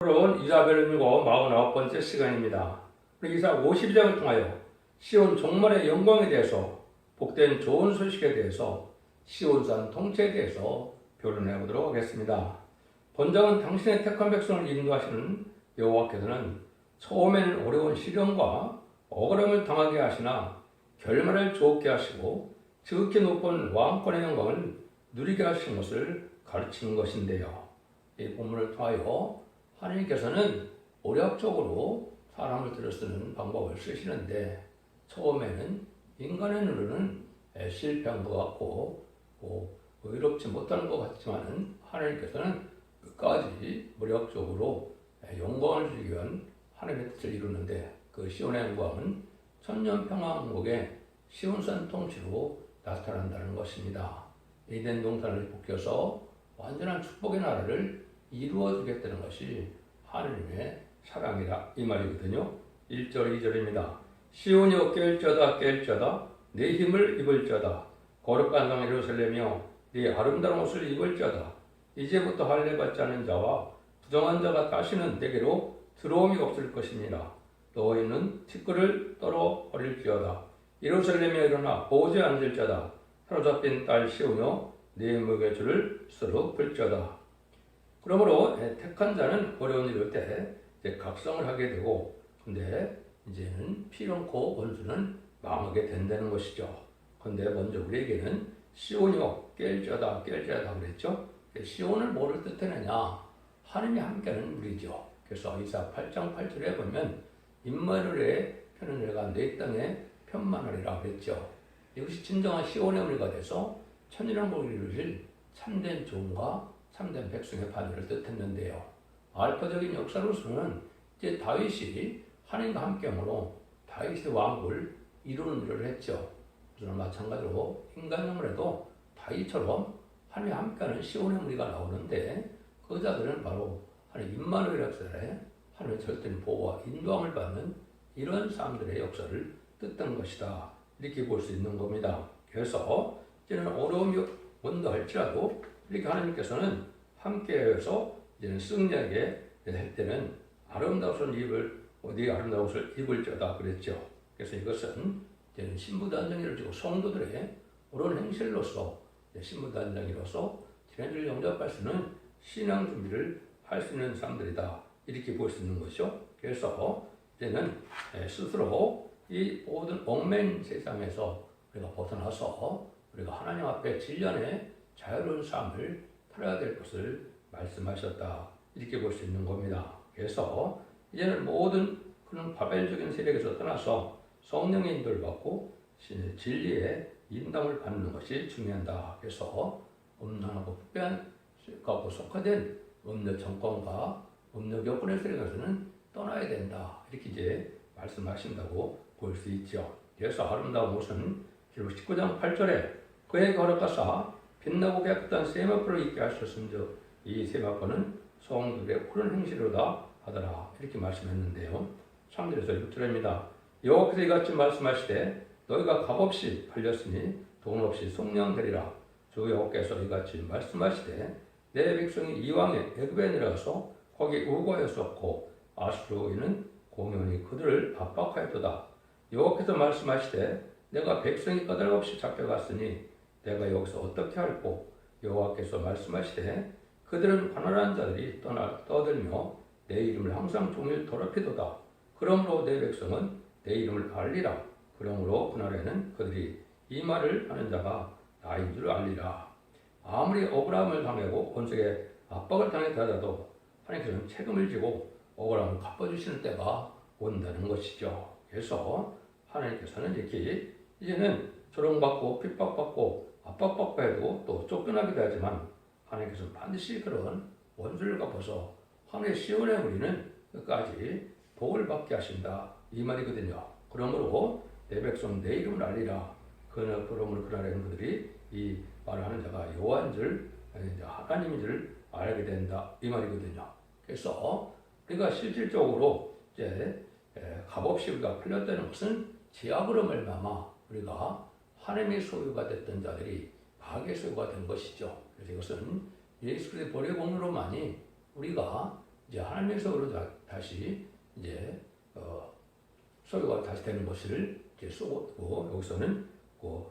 오늘은 이사벨을 밀고 49번째 시간입니다. 우리 이사 52장을 통하여 시온 종말의 영광에 대해서, 복된 좋은 소식에 대해서, 시온산 통치에 대해서 변론해 보도록 하겠습니다. 본장은 당신의 택한 백성을 인도하시는 여호와께서는 처음에는 어려운 시련과 억울함을 당하게 하시나 결말을 좋게 하시고 지극히 높은 왕권의 영광을 누리게 하신 것을 가르치는 것인데요. 이 본문을 통하여 하나님께서는 오략적으로 사람을 들여 쓰는 방법을 쓰시는데, 처음에는 인간의 눈으로는 실패한 것 같고 의롭지 못하는 것 같지만, 하나님께서는 끝까지 무력적으로 영광을 주기 위한 하나님의 뜻을 이루는데, 그 시온의 영광은 천년 평화 항목의 시온산 통치로 나타난다는 것입니다. 에덴 동산을 복귀해서 완전한 축복의 나라를 이루어주겠다는 것이 하느님의 사랑이라 이 말이거든요. 1절 2절입니다. 시온이 깰져다 내 힘을 입을져다. 거룩한 성 예루살렘이여 네 아름다운 옷을 입을져다. 이제부터 할례받지 않은 자와 부정한 자가 다시는 내게로 들어옴이 없을 것입니다. 너희는 티끌을 떨어 버릴지어다. 예루살렘에 일어나 보호제 앉을 자다. 사로잡힌 딸 시온이여 네 목의 줄을 스스로 풀지어다. 그러므로 택한 자는 어려운 일일 때 각성을 하게 되고, 근데 이제는 피렁고 원수는 망하게 된다는 것이죠. 근데 먼저 우리에게는 시온이요 깰져다 그랬죠. 시온을 뭐를 뜻하느냐? 하나님이 함께하는 우리죠. 그래서 이사 8장 8절에 보면 임마누엘의 편은 내가 내 땅에 편만하리라 그랬죠. 이것이 진정한 시온의 우리가 돼서 천일왕국을 이루실 참된 종과 참된 백성의 반열을 뜻했는데요. 알파적인 역사로서는 이제 다윗이 하나님과 함께함으로 다윗의 왕국을 이루는 일을 했죠. 그래서 마찬가지로 인간영혼에도 다윗처럼 하나님과 함께하는 시온의 무리가 나오는데, 그 자들은 바로 하나님 임마누엘 역사에 하나님의 절대적인 보호와 인도함을 받는 이런 사람들의 역사를 뜻한 것이다, 이렇게 볼 수 있는 겁니다. 그래서 이제는 어려움이 온다 할지라도 이렇게 하나님께서는 함께해서 이제는 승리하게 할 때는 아름다운 옷을 입을지어다 그랬죠. 그래서 이것은 이제는 신부단장이를 주고 성도들의 옳은 행실로서, 신부단장이로서 지난주를 영접할 수 있는 신앙 준비를 할 수 있는 사람들이다, 이렇게 볼 수 있는 것이죠. 그래서 이제는 스스로 이 모든 얽매인 세상에서 우리가 벗어나서 우리가 하나님 앞에 진련의 자유로운 삶을 살아야 될 것을 말씀하셨다, 이렇게 볼 수 있는 겁니다. 그래서 이제는 모든 그런 바벨적인 세력에서 떠나서 성령의 인도를 받고 진리의 인담을 받는 것이 중요하다. 그래서 음란하고 부패한 것과 속화된 음료 정권과 음료 여권의 세력에서는 떠나야 된다, 이렇게 이제 말씀하신다고 볼 수 있죠. 그래서 아름다운 옷은 19장 8절에 그에게 허락하사 빛나고 깨끗한 세마포를 입게 하셨은즉 이 세마포는 성들의 푸른 행실로다 하더라, 이렇게 말씀했는데요. 3절에서 6절입니다. 여호와께서 이같이 말씀하시되 너희가 값없이 팔렸으니 돈 없이 속량되리라. 주 여호와께서 이같이 말씀하시되 내 백성이 이왕에 애굽에 내려가서 거기 우거하였었고 아수르인은 공연히 그들을 압박하였도다. 여호와께서 말씀하시되 내가 백성이 까닭없이 잡혀갔으니 내가 여기서 어떻게 할꼬. 여호와께서 말씀하시되 그들은 가난한 자들이 떠들며 내 이름을 항상 종일 더럽히도다. 그러므로 내 백성은 내 이름을 알리라. 그러므로 그날에는 그들이 이 말을 하는 자가 나인 줄 알리라. 아무리 억울함을 당하고 권세에 압박을 당했다 하더라도 하나님께서는 책임을 지고 억울함을 갚아주시는 때가 온다는 것이죠. 그래서 하나님께서는 이렇게 이제는 조롱받고 핍박받고 압박받고 해도 또 쫓겨나기도 하지만, 하나님께서는 반드시 그런 원수를 갚아서 하나님의 시온의 우리는 끝까지 복을 받게 하신다, 이 말이거든요. 그러므로 내 백성 내 이름을 알리라. 그러므로 그날에는 그들이 이 말을 하는 자가 여호와인 줄, 하나님인 줄 알게 된다, 이 말이거든요. 그래서 우리가 실질적으로 이제 값없이 우리가 풀렸다는 것은 제약으로 말미암아 우리가 하나님의 소유가 됐던 자들이 악의 소유가 된 것이죠. 그래서 이것은 예수 그리스도의 보혈의 공로로만이 우리가 이제 하나님의 소유로 다시 이제 소유가 다시 되는 것을 이제 쏘고 여기서는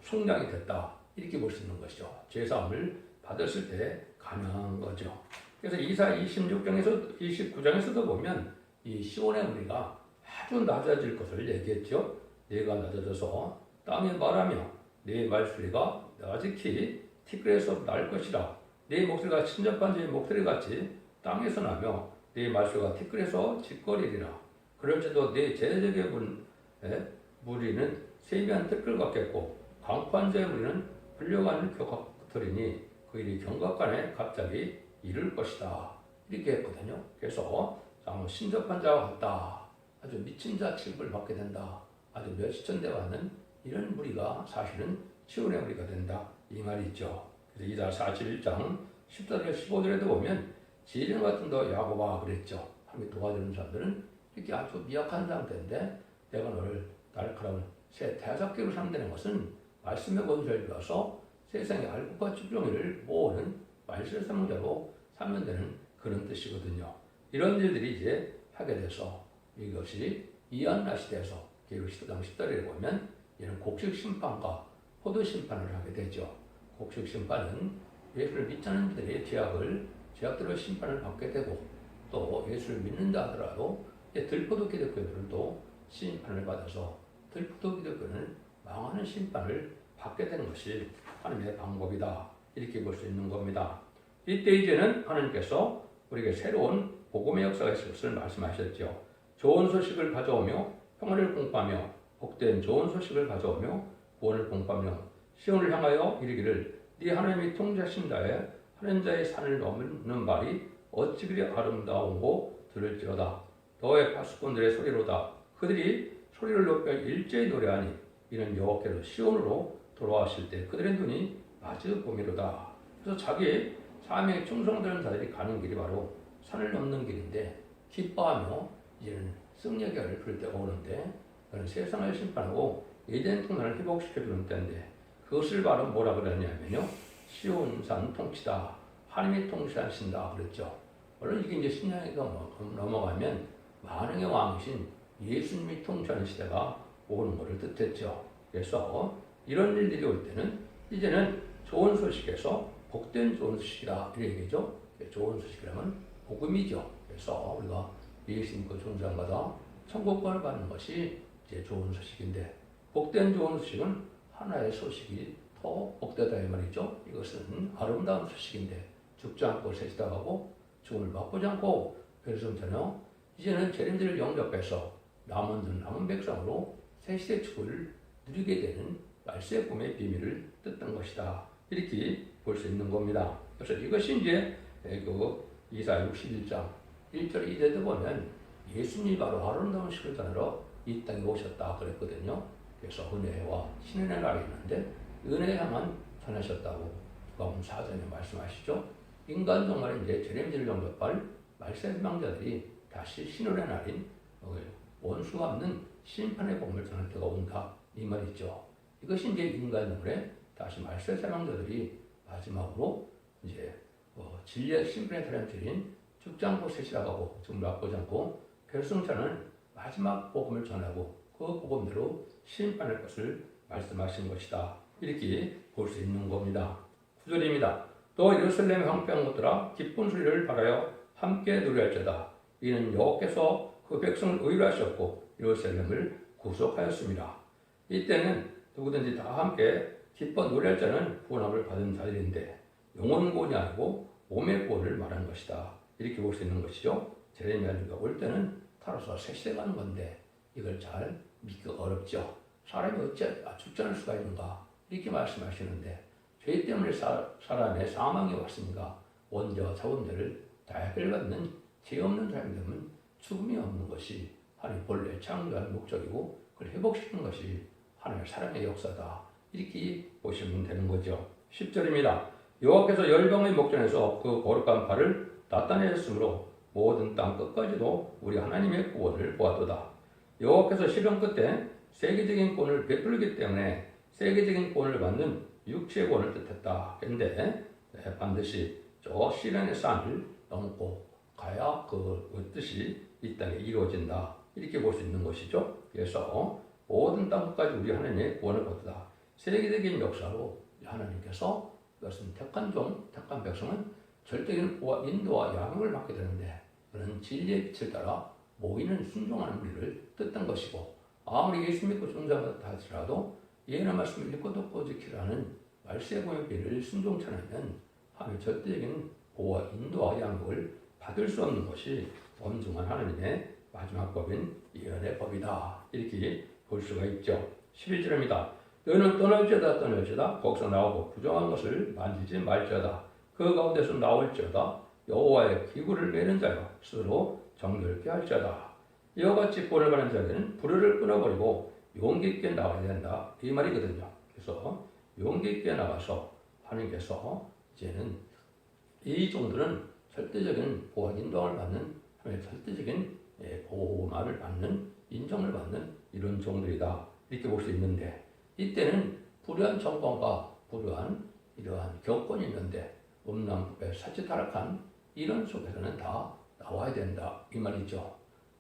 속량이 됐다 이렇게 볼 수 있는 것이죠. 제사함을 받았을 때 가능한 거죠. 그래서 이사 29장에서도 보면 이 시온의 무리가 아주 낮아질 것을 얘기했죠. 내가 낮아져서 땅에 말하며 내 말소리가 나직히 티끌에서 날 것이라. 내 목소리가 친접한 자의 목소리같이 땅에서 나며 내 말소리가 티끌에서 짓거리리라. 그럴지도 내 제자적의 무리는 세미한 티끌 같겠고 강포한 자의 무리는 불려가는 벽 같으리니 그 일이 경각간에 갑자기 이를 것이다. 이렇게 했거든요. 그래서 신접한 자와 같다. 아주 미친 자 취급을 받게 된다. 아주 멸시천대 받는 이런 무리가 사실은 시온의 무리가 된다. 이 말이 있죠. 그래서 이사 41장 14절 15절에도 보면 지령 같은 너 야곱아 그랬죠. 하나님이 도와주는 사람들은 이렇게 아주 미약한 상태인데 내가 너를 날카로운 새 대작기로 삼는 것은 말씀의 권세를 비워서 세상의 알곡과 쭈렁이를 모으는 말씀의 사명자로 삼면 되는 그런 뜻이거든요. 이런 일들이 이제 하게 돼서 이것이 이한나 시대에서 계율 10장 10절에 보면 이는 곡식 심판과 포도 심판을 하게 되죠. 곡식 심판은 예수를 믿지 않는 자들의 죄악들의 심판을 받게 되고 또 예수를 믿는다 하더라도 들포도 기독교인들도 심판을 받아서 들포도 기독교는 망하는 심판을 받게 되는 것이 하나님의 방법이다. 이렇게 볼 수 있는 겁니다. 이때 이제는 하나님께서 우리에게 새로운 복음의 역사가 있을 것을 말씀하셨죠. 좋은 소식을 가져오며 평화를 공포하며 복된 좋은 소식을 가져오며 구원을 공포하며 시온을 향하여 이르기를 네 하나님이 통치하신다에 하는 자의 산을 넘는 말이 어찌 그리 아름다운고 들을지로다. 너의 파수꾼들의 소리로다. 그들이 소리를 높여 일제히 노래하니 이는 여호와께로 시온으로 돌아오실 때 그들의 눈이 마주 봄이로다. 그래서 자기 사명에 충성되는 자들이 가는 길이 바로 산을 넘는 길인데 기뻐하며 이제는 승리의 결을 부를 때가 오는데 그는 세상을 심판하고 예전 통난을 회복시켜주는 때인데 그것을 바로 뭐라 그러냐면요. 시온산 통치다. 하나님이 통치하신다 그랬죠. 물론 이게 이제 신약에 넘어가면 만왕의 왕이신 예수님이 통치하는 시대가 오는 것을 뜻했죠. 그래서 이런 일들이 올 때는 이제는 좋은 소식에서 복된 좋은 소식이다 이런 얘기죠. 좋은 소식이라면 복음이죠. 그래서 우리가 예수님 그 존재마다 천국권을 받는 것이 이제 좋은 소식인데 복된 좋은 소식은 하나의 소식이 더 복되다 이 말이죠. 이것은 아름다운 소식인데 죽지 않고 세시다 가고 죽음을 맛보지 않고 별성전혀 이제는 재림들을 영접해서 남은 백성으로 새시대 축을 누리게 되는 말세의 꿈의 비밀을 뜻한 것이다. 이렇게 볼 수 있는 겁니다. 그래서 이것이 이제 그 이사 61장 1절 2절도 보면 예수님이 바로 아름다운 시를 전하러 이 땅에 오셨다 그랬거든요. 그래서 은혜와 신은의 날이 있는데 은혜에 향한 전하셨다고 누가복음 4장에 말씀하시죠. 인간 정말 이제 재림지를 영접할 말세의 희망자들이 다시 신은의 날인 원수가 없는 심판의 복음을 전할 때가 온다 이 말이죠. 이것이 이제 인간 정말에 다시 말세의 희망자들이 마지막으로 이제 진리의 심판의 사람들인 죽지 않고 세시라고 하고 죽음을 맛보지 않고 결승자는 마지막 복음을 전하고 그 복음대로 심판할 것을 말씀하신 것이다. 이렇게 볼 수 있는 겁니다. 9절입니다. 또 예루살렘의 황폐한 것들아 기쁜 소리를 발하여 함께 노래할지어다. 이는 여호와께서 그 백성을 의로 하셨고 예루살렘을 구속하였습니다. 이때는 누구든지 다 함께 기뻐 노래할 자는 구원함을 받은 자들인데 영혼 구원이 아니고 몸의 구원을 말하는 것이다. 이렇게 볼 수 있는 것이죠. 제레미야가 올 때는 타로서 새시대 가는 건데 이걸 잘 믿기가 어렵죠. 사람이 어찌 죽지 않을 수가 있는가 이렇게 말씀하시는데 죄 때문에 사람의 사망이 왔으니까 원죄와 자원죄를 다 해결받는 죄 없는 사람이 되면 죽음이 없는 것이 하나님 본래 창조한 목적이고 그걸 회복시키는 것이 하나님의 사랑의 역사다. 이렇게 보시면 되는 거죠. 10절입니다. 여호와께서 열방의 목전에서 그 거룩한 발을 나타내셨으므로 모든 땅 끝까지도 우리 하나님의 구원을 보았도다. 여호와께서 시련 끝에 세계적인 구원을 베풀기 때문에 세계적인 구원을 받는 육체의 구원을 뜻했다. 그런데 반드시 저 시련의 산을 넘고 가야 그 뜻이 이 땅에 이루어진다. 이렇게 볼 수 있는 것이죠. 그래서 모든 땅까지 우리 하나님의 구원을 받다. 세계적인 역사로 하나님께서 그것은 택한 종, 택한 백성은 절대적인 보호와 인도와 양육을 받게 되는데 그런 진리의 빛을 따라 모이는 순종하는 우리를 뜻한 것이고 아무리 예수 믿고 종자받다 할지라도 예언의 말씀을 읽고 듣고 지키라는 말세의 공의를 순종치 않으면 하나님의 절대적인 보호와 인도와 양육을 받을 수 없는 것이 엄중한 하나님의 마지막 법인 예언의 법이다. 이렇게 볼 수가 있죠. 11절입니다. 너는 떠날지어다 거기서 나오고 부정한 것을 만지지 말지어다. 그 가운데서 나올지어다. 여호와의 기구를 매는 자여 스스로 정결케 할지어다. 이와 같이 구원을 받는 자에게는 불의를 끊어버리고 용기 있게 나가야 된다. 이 말이거든요. 그래서 용기 있게 나가서 하나님께서 이제는 이 종들은 절대적인 보호와 인도를 받는 하나님의 절대적인 보호만을 받는 인정을 받는 이런 종들이다. 이렇게 볼 수 있는데 이때는 불의한 정권과 불의한 이러한 경권이 있는데 음란법에 사치타락한 이런 속에서는 다 나와야 된다. 이 말이죠.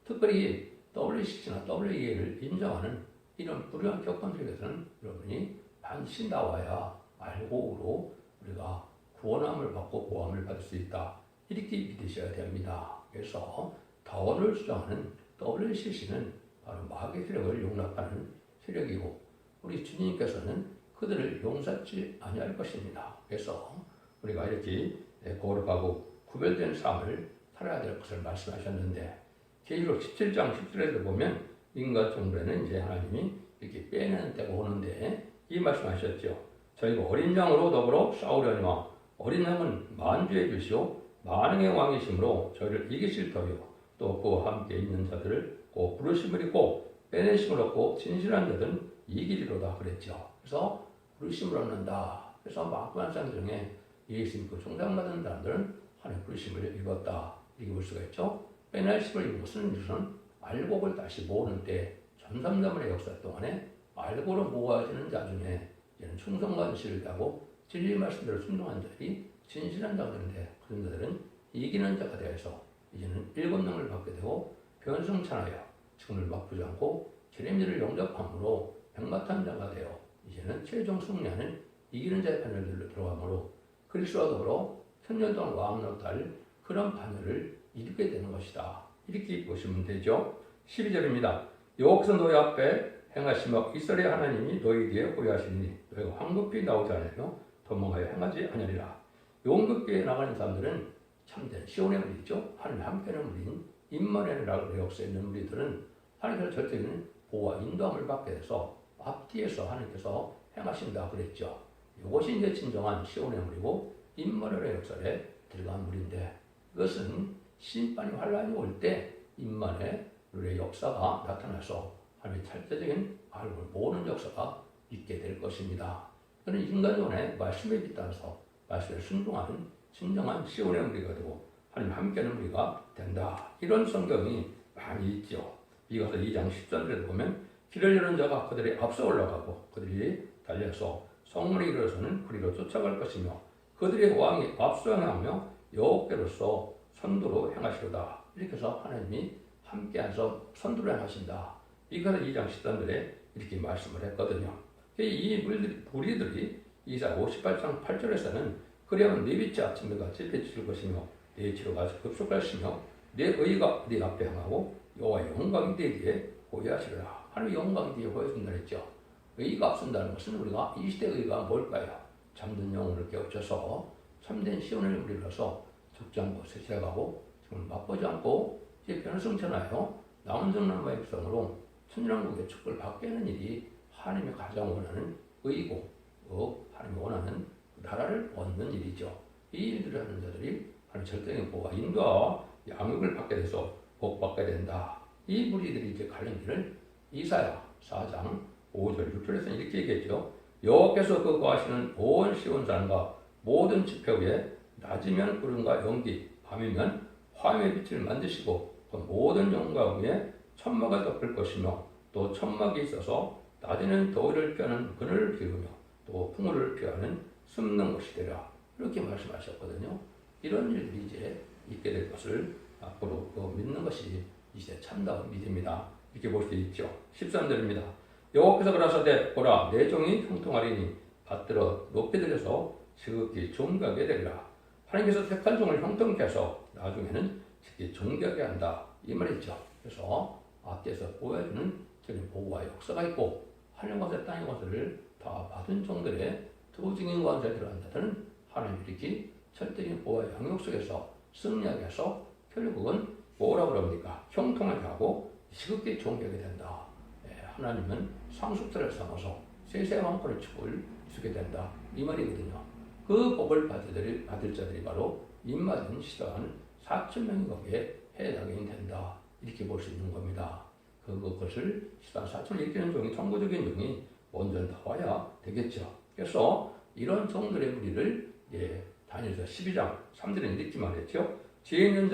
특별히 WCC나 WEA를 인정하는 이런 불의한 교권 속에서는 여러분이 반드시 나와야 알고로 우리가 구원함을 받고 보함을 받을 수 있다. 이렇게 믿으셔야 됩니다. 그래서 다원을 주장하는 WCC는 바로 마귀의 세력을 용납하는 세력이고 우리 주님께서는 그들을 용서하지 아니할 것입니다. 그래서 우리가 이렇게 거룩하고 구별된 삶을 살아야 될 것을 말씀하셨는데 계시록 17장 17절에도 보면 인간 종들에는 이제 하나님이 이렇게 빼내는 때가 오는데 이 말씀하셨죠. 저희가 어린 양으로 더불어 싸우려니와 어린 양은 만주해 주시오 만왕의 왕이심으로 저희를 이기실 터이요 또 그와 함께 있는 자들을 곧 부르심을 입고 빼내심을 얻고 진실한 자들은 이기리로다 그랬죠. 그래서 부르심을 얻는다. 그래서 막구한 사람 중에 예수 믿고 종장받은 사람들은 하나님의 부르심을 입었다. 이렇게 볼 수가 있죠. 빼내심을 입은 것은 알곡을 다시 모으는 때 전삼자문의 역사 동안에 알고로 모아지는 자 중에 이제는 충성과 진실을 하고 진리 말씀대로 순종한 자들이 진실한 자들인데 그런 자들은 이기는 자가 되어서 이제는 7명을 받게 되고 변성찬하여 죽음을 맛보지 않고 제레미야를 영접함으로 백마탄 자가 되어 이제는 최종 승리하는 이기는 자의 판결들로 들어가므로 그리스도와 더불어 천년 동안 왕노할 그런 판결을 이루게 되는 것이다. 이렇게 보시면 되죠. 12절입니다. 여호와께서 너희 앞에 행하시며 이스라엘 하나님이 너희 뒤에 호위하시니 너희가 황급히 나오지 않으며 도망하여 행하지 아니하리라. 용급기에 나가는 사람들은 참된 시온의 무리죠. 하나님 함께하는 무리인 임마누엘이라고 역사에 있는 무리들은 하나님께서 절대적인 보호와 인도함을 받게 돼서 앞뒤에서 하나님께서 행하신다 그랬죠. 이것이 이제 진정한 시온의 무리고 임마누엘의 역사에 들어간 무리인데 이것은 심판이 환란이 올 때 임마누엘의 역사가 나타나서 하나님의 절대적인 알고 모으는 역사가 있게 될 것입니다. 그는 인간존의 말씀에 빗따라서 말씀에 순종하는 진정한 시온의 무리가 되고 하나님 함께하는 무리가 된다. 이런 성경이 많이 있죠. 이것을 2장 13절에 보면 길을 여는 자가 그들이 앞서 올라가고 그들이 달려서 성문에 이르러서는 그리로 쫓아갈 것이며 그들의 왕이 앞서 행하며 여호와께로서 선두로 행하시로다. 이렇게 해서 하나님이 함께해서 선두로 행하신다. 이것을 2장 13절에 이렇게 말씀을 했거든요. 이 무리들이 이사 58장 8절에서는 그리하면 네 빛이 아침에 같이 비칠 것이며 네 치료가 급속하시며 내 의가 네 앞에 행하고 여호와의 영광이 네 뒤에 호위하시리라. 하나님의 영광이 뒤에 호위하신다 했죠. 의가 앞선다는 것은 우리가 이 시대의 의가 뭘까요? 잠든 영혼을 깨우쳐서 참된 시온을 우리로서 죽지 않고 세세하고 지금 맛보지 않고 이제 변성천하여 남은 정남의 백성으로 천년왕국의 축복을 받게 하는 일이 하나님이 가장 원하는 의이고 하나님이 원하는 나라를 얻는 일이죠. 이 일들을 하는 자들이 하나님 절대적인 보호와 인도와 양육을 받게 돼서 복받게 된다. 이 무리들이 이제 가는 길을 이사야 4장 5절 6절에서 이렇게 얘기했죠. 여호와께서 그 거하시는 온 시온 산과 모든 지표 위에 낮이면 구름과 연기, 밤이면 화염의 빛을 만드시고 그 모든 영광 위에 천막을 덮을 것이며 또 천막이 있어서 낮에는 더위를 피하는 그늘을 기르며 또 풍우를 피하는 숨는 것이 되라. 이렇게 말씀하셨거든요. 이런 일들이 이제 있게 될 것을 앞으로 믿는 것이 이제 참다운 믿음이다. 이렇게 볼 수 있죠. 13절입니다. 여호와께서 가라사대 보라 내 종이 형통하리니 받들어 높이 들여서 지극히 존귀하게 되리라. 하나님께서 택한 종을 형통케 하셔서 나중에는 지극히 존귀하게 한다. 이 말이죠. 그래서 앞에서 보여주는 저는 보호와 역사가 있고 하늘 것에 땅의 것을 다 받은 종들의 도증인 관세에 들어간다는 하나님 이렇게 절대적인 보호와 양육 속에서 승리하게 해서 결국은 뭐라고 그럽니까? 형통하게 하고 지극히 존귀하게 된다. 하나님은 상속자를 삼아서 세세한 왕권의 축복을 주게 된다. 이 말이거든요. 그 복을 받을 자들이 바로 입맞은 시다한 4,000명이 거기에 해당이 된다. 이렇게 볼 수 있는 겁니다. 그것을 시다 4,000을 이기는 종이 통고적인 종이 먼저 나와야 되겠죠. 그래서 이런 종들의 무리를 다니엘서 12장 3절에 이렇게 말했죠. 지혜 있는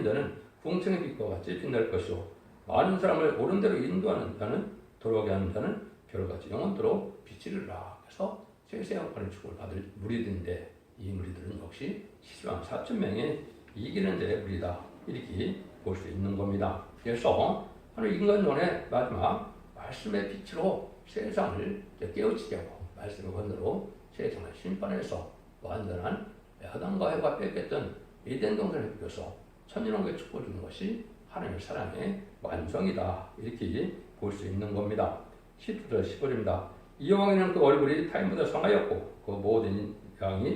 자는 궁창의 빛과 같이 빛날 것이요 많은 사람을 옳은 대로 인도하는 자는 돌아가게 하는 자는 별같이 영원토록 빛이리라. 그래서 세세한 권의 축복을 받을 무리들인데 이 무리들은 역시 104,000명의 이기는 자의 무리다. 이렇게 볼 수 있는 겁니다. 그래서 하늘 인간론의 마지막 말씀의 빛으로 세상을 깨우치게 하고 말씀의 권으로 세상을 심판해서 완전한 아담과 해가 뺏겼던 에덴 동산을 비켜서 천년왕국의 축복을 주는 것이 하나님의 사랑의 완성이다. 이렇게 볼 수 있는 겁니다. 10절 15절입니다. 이 왕에는 그 얼굴이 타인보다 성하였고 그 모든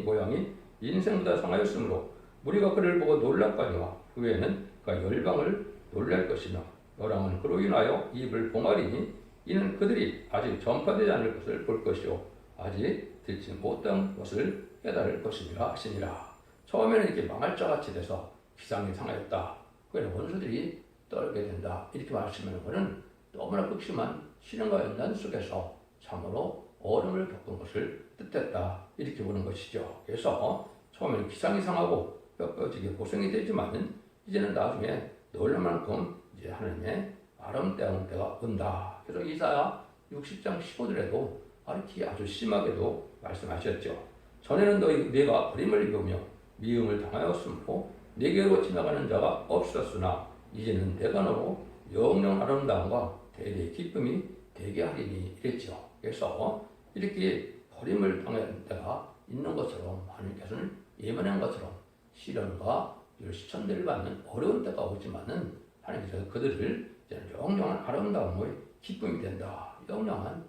모양이 인생보다 성하였으므로 무리가 그를 보고 놀랄거니와 그 후에는 그가 열방을 놀랄 것이며 여랑은 그로 인하여 입을 봉하리니 이는 그들이 아직 전파되지 않을 것을 볼 것이요 아직 듣지 못한 것을 깨달을 것이니라 하시니라. 처음에는 이렇게 망할 자같이 돼서 기상이 상하였다. 그래서 원수들이 떨게 된다. 이렇게 말씀하는 것은 너무나 극심한 시련과 연단 속에서 참으로 어려움을 겪은 것을 뜻했다. 이렇게 보는 것이죠. 그래서 처음에는 기상이 상하고 뼈뼈지게 고생이 되지만은 이제는 나중에 놀랄 만큼 이제 하나님의 아름다운 때가 온다. 그래서 이사야 60장 15절에도 아주 심하게도 말씀하셨죠. 전에는 내가 버림을 입으며 미움을 당하였으므로 내게로 지나가는 자가 없었으나 이제는 내가 너로 영영 아름다움과 대대의 기쁨이 되게 하리니 이랬죠. 그래서 이렇게 버림을 당한 때가 있는 것처럼 하나님께서는 예언한 것처럼 시련과 시천대를 받는 어려운 때가 오지만은 하나님께서 그들을 영영한 아름다움의 기쁨이 된다. 영영한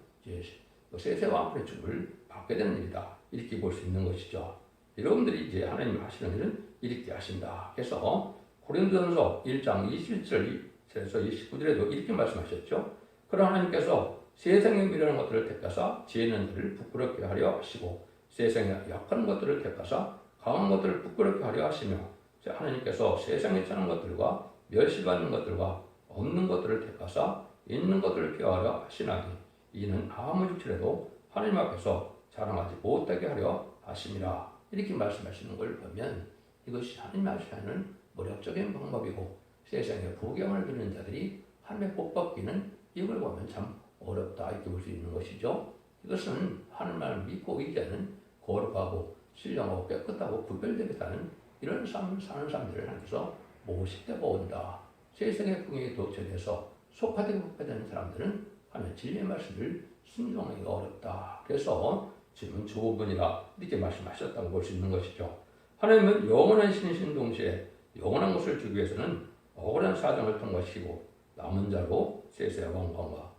세세와 앞의 축을 받게 되는 일이다. 이렇게 볼 수 있는 것이죠. 여러분들이 이제 하나님이 하시는 일은 이렇게 하신다. 그래서 고린도전서 1장 21절에서 29절에도 이렇게 말씀하셨죠. 그러나 하나님께서 세상의 미련한 것들을 택하사 지혜 있는 자를 부끄럽게 하려 하시고 세상의 약한 것들을 택하사 강한 것들을 부끄럽게 하려 하시며 하나님께서 세상에 차는 것들과 멸시받는 것들과 없는 것들을 택하사 있는 것들을 피하려 하시나니 이는 아무 육체라도 하나님 앞에서 자랑하지 못하게 하려 하심이라. 이렇게 말씀하시는 걸 보면 이것이 하나님 하시는 모략적인 방법이고 세상에 부경을 드리는 자들이 하나님의 복 받기는 이걸 보면 참 어렵다. 이렇게 볼 수 있는 것이죠. 이것은 하나님을 믿고 이제는 거룩하고 신령하고 깨끗하고 구별되게 사는 이런 삶을 사는 사람들을 하나님께서 모시되고 온다. 세상의 풍요에 도처돼서 속하되고 속하되는 사람들은 하나님의 진리의 말씀을 순종하기가 어렵다. 그래서 지금은 좋은 분이라 이렇게 말씀하셨다고 볼 수 있는 것이죠. 하나님은 영원한 신이신 동시에 영원한 것을 주기 위해서는 억울한 사정을 통과시키고 남은 자로 세세한 영광과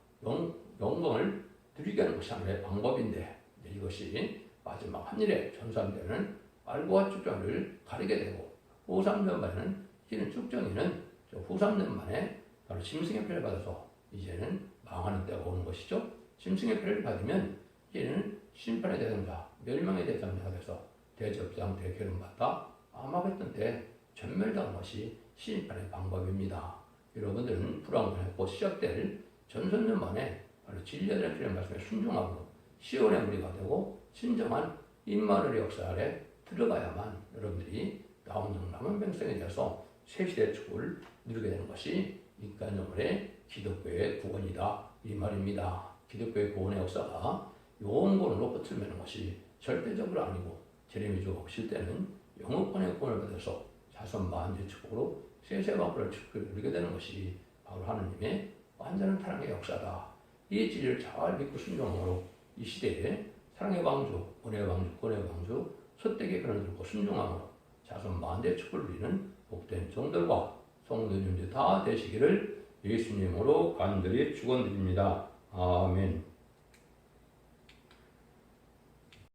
영광을 누리게 하는 것이 하나님의 방법인데 이것이 마지막 한일의 전산되는 말과 축전을 가리게 되고 후 3년 만에는 이제는 축전이는 후 3년 만에 바로 짐승의 패를 받아서 이제는 망하는 때가 오는 것이죠. 짐승의 패를 받으면 이제는 심판의 대상자, 멸망의 대상자가 돼서 대접장 대결을 받아 아마겟돈 때 전멸당한 것이 심판의 방법입니다. 여러분들은 불안감에 곧 시작될 전선년 만에 바로 진리의 주의 말씀에 순종하고 시온의 무리가 되고 진정한 임마누엘의 역사 아래 들어가야만 여러분들이 남은 백성에 대해서 새시대의 축복을 누리게 되는 것이 인간적으로의 기독교의 구원이다. 이 말입니다. 기독교의 구원의 역사가 영원권으로 끝을 맺는 것이 절대적으로 아니고 제레미주가 오실 때는 영원권의 구원을 받아서 자손 만대 축복으로 세세방불을 축복을 누리게 되는 것이 바로 하느님의 완전한 사랑의 역사다. 이 진리를 잘 믿고 순종함으로 이 시대에 사랑의 왕조, 은혜의 왕조, 권혜의 왕조, 소떼기 그런 들고 순종함으로 자손 만대 축복을 누리는 복된 종들과 성도님들 다 되시기를 예수님으로 간절히 축원드립니다. 아멘.